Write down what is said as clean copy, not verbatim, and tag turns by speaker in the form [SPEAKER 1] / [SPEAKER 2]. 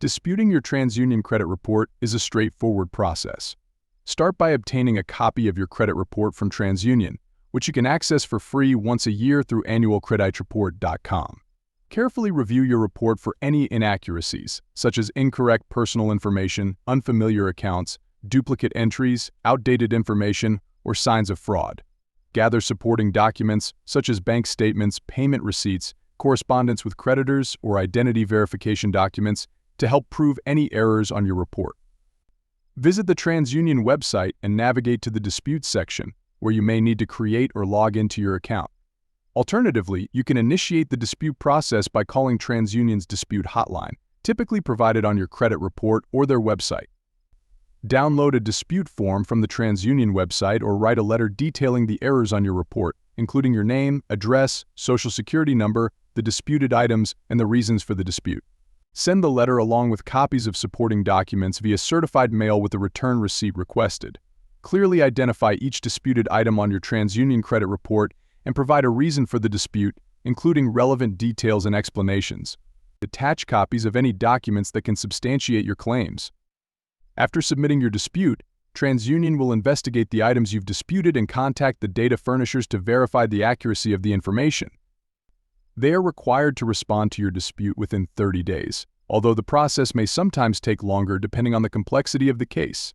[SPEAKER 1] Disputing your Transunion credit report is a straightforward process. Start by obtaining a copy of your credit report from Transunion, which you can access for free once a year through annualkreditreport.com. Carefully review your report for any inaccuracies, such as incorrect personal information, unfamiliar accounts, duplicate entries, outdated information, or signs of fraud. Gather supporting documents, such as bank statements, payment receipts, correspondence with creditors, or identity verification documents, to help prove any errors on your report. Visit the Transunion website and navigate to the Disputes section, where you may need to create or log into your account. Alternatively, you can initiate the dispute process by calling Transunion's dispute hotline, typically provided on your credit report or their website. Download a dispute form from the Transunion website or write a letter detailing the errors on your report, including your name, address, social security number, the disputed items, and the reasons for the dispute. Send the letter along with copies of supporting documents via certified mail with the return receipt requested. Clearly identify each disputed item on your Transunion credit report and provide a reason for the dispute, including relevant details and explanations. Attach copies of any documents that can substantiate your claims. After submitting your dispute, Transunion will investigate the items you've disputed and contact the data furnishers to verify the accuracy of the information. They are required to respond to your dispute within 30 days, although the process may sometimes take longer depending on the complexity of the case.